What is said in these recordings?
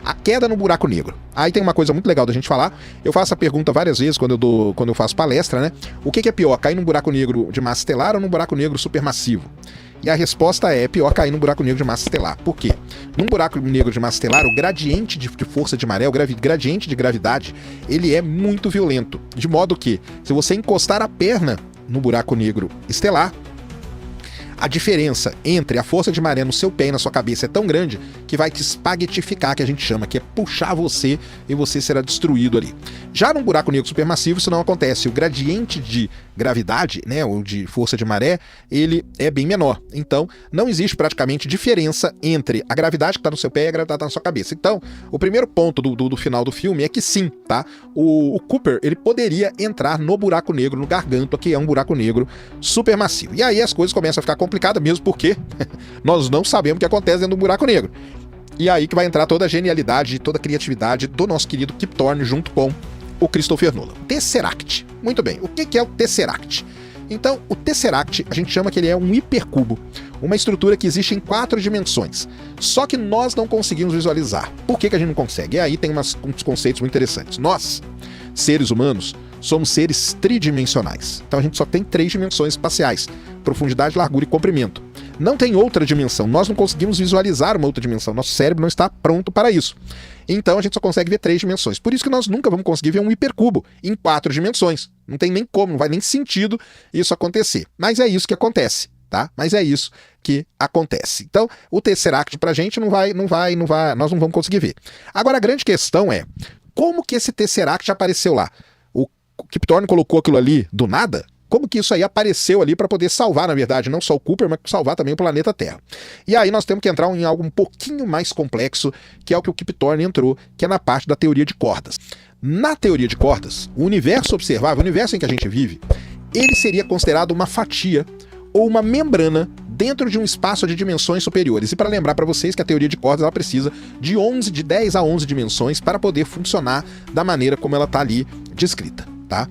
a queda no buraco negro. Aí tem uma coisa muito legal da gente falar. Eu faço a pergunta várias vezes quando eu faço palestra, né? O que é pior, cair num buraco negro de massa estelar ou num buraco negro supermassivo? E a resposta é pior cair num buraco negro de massa estelar. Por quê? Num buraco negro de massa estelar, o gradiente de força de maré, o gradiente de gravidade, ele é muito violento. De modo que, se você encostar a perna no buraco negro estelar, a diferença entre a força de maré no seu pé e na sua cabeça é tão grande que vai te espaguetificar, que a gente chama, que é puxar você e você será destruído ali. Já num buraco negro supermassivo isso não acontece. O gradiente de gravidade, né, ou de força de maré, ele é bem menor. Então, não existe praticamente diferença entre a gravidade que está no seu pé e a gravidade que está na sua cabeça. Então, o primeiro ponto do final do filme é que sim, tá? O Cooper, ele poderia entrar no buraco negro, no Gargantua, que é um buraco negro supermassivo. E aí as coisas começam a ficar complicadas mesmo, porque nós não sabemos o que acontece dentro do buraco negro. E aí que vai entrar toda a genialidade, toda a criatividade do nosso querido Kip Thorne junto com o Christopher Nolan. Tesseract. Muito bem, o que é o Tesseract? Então, o Tesseract, a gente chama que ele é um hipercubo, uma estrutura que existe em 4 dimensões. Só que nós não conseguimos visualizar. Por que a gente não consegue? E aí tem uns conceitos muito interessantes. Nós, seres humanos, somos seres tridimensionais. Então a gente só tem 3 dimensões espaciais: profundidade, largura e comprimento. Não tem outra dimensão, nós não conseguimos visualizar uma outra dimensão, nosso cérebro não está pronto para isso. Então a gente só consegue ver 3 dimensões. Por isso que nós nunca vamos conseguir ver um hipercubo em 4 dimensões. Não tem nem como, não vai nem sentido isso acontecer. Mas é isso que acontece, tá? Mas é isso que acontece. Então, o Tesseract pra gente não vai, nós não vamos conseguir ver. Agora a grande questão é, como que esse Tesseract apareceu lá? O Kip Thorne colocou aquilo ali do nada? Como que isso aí apareceu ali para poder salvar, na verdade, não só o Cooper, mas salvar também o planeta Terra? E aí nós temos que entrar em algo um pouquinho mais complexo, que é o que o Kip Thorne entrou, que é na parte da teoria de cordas. Na teoria de cordas, o universo observável, o universo em que a gente vive, ele seria considerado uma fatia ou uma membrana dentro de um espaço de dimensões superiores. E para lembrar para vocês que a teoria de cordas ela precisa de 10 a 11 dimensões para poder funcionar da maneira como ela está ali descrita, tá?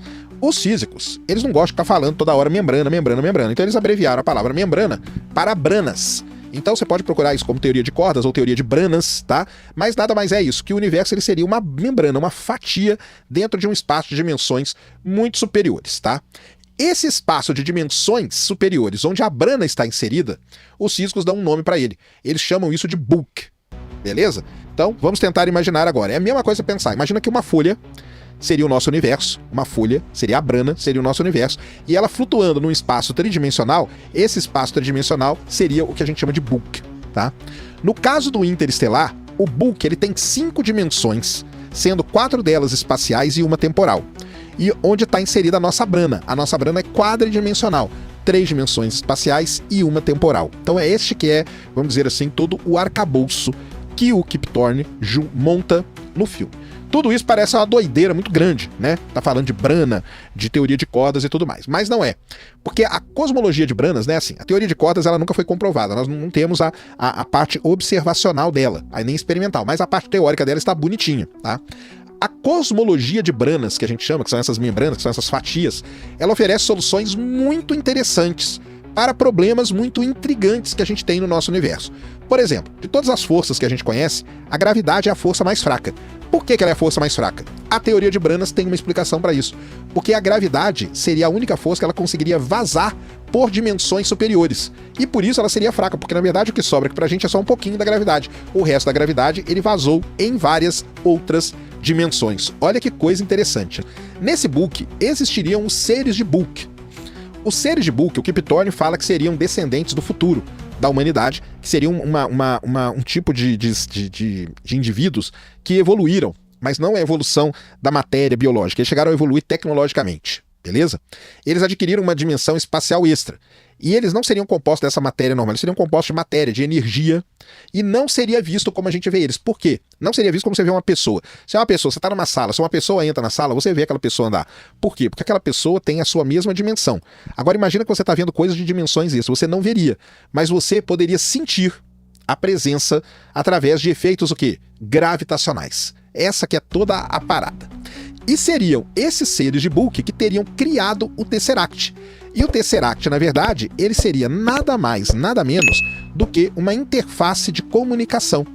Os físicos, eles não gostam de ficar falando toda hora membrana, membrana, membrana. Então eles abreviaram a palavra membrana para branas. Então você pode procurar isso como teoria de cordas ou teoria de branas, tá? Mas nada mais é isso, que o universo ele seria uma membrana, uma fatia dentro de um espaço de dimensões muito superiores, tá? Esse espaço de dimensões superiores, onde a brana está inserida, os físicos dão um nome para ele. Eles chamam isso de bulk, beleza? Então vamos tentar imaginar agora. É a mesma coisa pensar. Imagina que uma folha seria o nosso universo, uma folha seria a brana, seria o nosso universo, e ela flutuando num espaço tridimensional, esse espaço tridimensional seria o que a gente chama de bulk, tá? No caso do interestelar, o bulk ele tem 5 dimensões, sendo 4 delas espaciais e uma temporal. E onde está inserida a nossa brana? A nossa brana é quadridimensional, 3 dimensões espaciais e uma temporal. Então é este que é, vamos dizer assim, todo o arcabouço que o Kip Thorne monta no filme. Tudo isso parece uma doideira muito grande, né? Tá falando de brana, de teoria de cordas e tudo mais. Mas não é. Porque a cosmologia de branas, né? Assim, a teoria de cordas ela nunca foi comprovada. Nós não temos a parte observacional dela, aí nem experimental. Mas a parte teórica dela está bonitinha, tá? A cosmologia de branas, que a gente chama, que são essas membranas, que são essas fatias, ela oferece soluções muito interessantes para problemas muito intrigantes que a gente tem no nosso universo. Por exemplo, de todas as forças que a gente conhece, a gravidade é a força mais fraca. Por que ela é a força mais fraca? A teoria de branas tem uma explicação para isso. Porque a gravidade seria a única força que ela conseguiria vazar por dimensões superiores. E por isso ela seria fraca, porque na verdade o que sobra aqui pra gente é só um pouquinho da gravidade. O resto da gravidade ele vazou em várias outras dimensões. Olha que coisa interessante. Nesse bulk existiriam os seres de bulk. Os seres de bulk, o Kip Thorne fala que seriam descendentes do futuro da humanidade, que seriam um tipo de indivíduos que evoluíram, mas não é a evolução da matéria biológica, eles chegaram a evoluir tecnologicamente, beleza? Eles adquiriram uma dimensão espacial extra, e eles não seriam compostos dessa matéria normal, eles seriam compostos de matéria, de energia, e não seria visto como a gente vê eles. Por quê? Não seria visto como você vê uma pessoa. Se é uma pessoa, você está numa sala, se uma pessoa entra na sala, você vê aquela pessoa andar. Por quê? Porque aquela pessoa tem a sua mesma dimensão. Agora imagina que você está vendo coisas de dimensões extras, você não veria, mas você poderia sentir a presença através de efeitos o quê? Gravitacionais. Essa que é toda a parada. E seriam esses seres de bulk que teriam criado o Tesseract. E o Tesseract, na verdade, ele seria nada mais, nada menos do que uma interface de comunicação.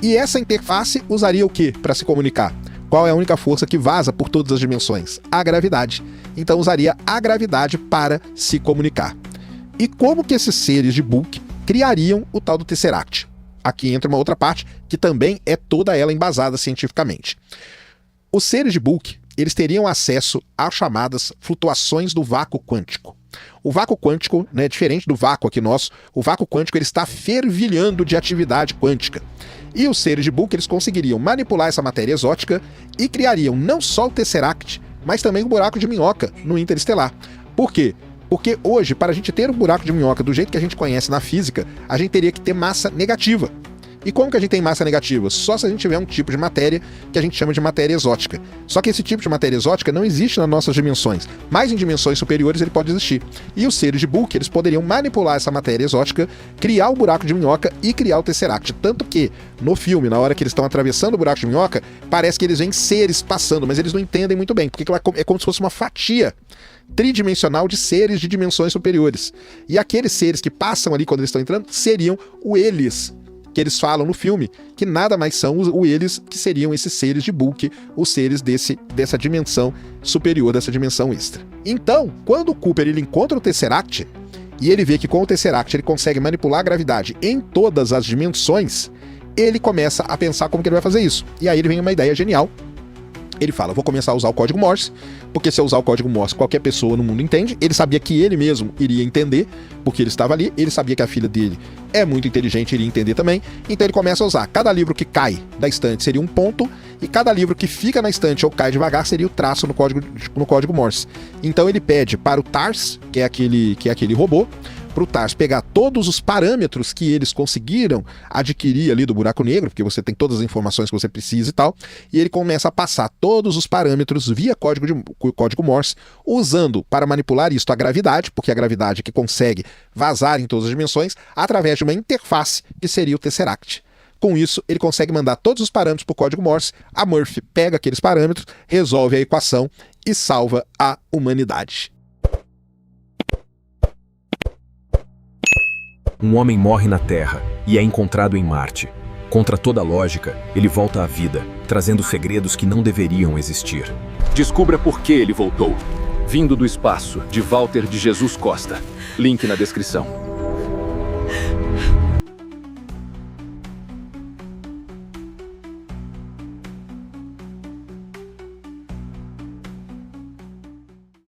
E essa interface usaria o que para se comunicar? Qual é a única força que vaza por todas as dimensões? A gravidade. Então usaria a gravidade para se comunicar. E como que esses seres de Book criariam o tal do Tesseract? Aqui entra uma outra parte que também é toda ela embasada cientificamente. Os seres de Book, eles teriam acesso às chamadas flutuações do vácuo quântico. O vácuo quântico, né, diferente do vácuo aqui nosso, o vácuo quântico ele está fervilhando de atividade quântica. E os seres de Book eles conseguiriam manipular essa matéria exótica e criariam não só o Tesseract, mas também o buraco de minhoca no interestelar. Por quê? Porque hoje, para a gente ter um buraco de minhoca do jeito que a gente conhece na física, a gente teria que ter massa negativa. E como que a gente tem massa negativa? Só se a gente tiver um tipo de matéria que a gente chama de matéria exótica. Só que esse tipo de matéria exótica não existe nas nossas dimensões, mas em dimensões superiores ele pode existir. E os seres de Book, eles poderiam manipular essa matéria exótica, criar o buraco de minhoca e criar o Tesseract. Tanto que, no filme, na hora que eles estão atravessando o buraco de minhoca, parece que eles veem seres passando, mas eles não entendem muito bem, porque é como se fosse uma fatia tridimensional de seres de dimensões superiores. E aqueles seres que passam ali quando eles estão entrando seriam o eles, que eles falam no filme, que nada mais são o eles, que seriam esses seres de Book, os seres dessa dimensão superior, dessa dimensão extra. Então, quando o Cooper ele encontra o Tesseract, e ele vê que com o Tesseract ele consegue manipular a gravidade em todas as dimensões, ele começa a pensar como que ele vai fazer isso. E aí ele vem uma ideia genial. Ele fala, vou começar a usar o código Morse, porque se eu usar o código Morse, qualquer pessoa no mundo entende. Ele sabia que ele mesmo iria entender, porque ele estava ali. Ele sabia que a filha dele é muito inteligente, iria entender também. Então ele começa a usar. Cada livro que cai da estante seria um ponto, e cada livro que fica na estante ou cai devagar seria o traço no código Morse. Então ele pede para o TARS, que é aquele robô, para o TARS pegar todos os parâmetros que eles conseguiram adquirir ali do buraco negro, porque você tem todas as informações que você precisa e tal, e ele começa a passar todos os parâmetros via código Morse, usando para manipular isto a gravidade, porque é a gravidade que consegue vazar em todas as dimensões, através de uma interface que seria o Tesseract. Com isso, ele consegue mandar todos os parâmetros para o código Morse, a Murphy pega aqueles parâmetros, resolve a equação e salva a humanidade. Um homem morre na Terra e é encontrado em Marte. Contra toda lógica, ele volta à vida, trazendo segredos que não deveriam existir. Descubra por que ele voltou. Vindo do Espaço, de Walter de Jesus Costa. Link na descrição.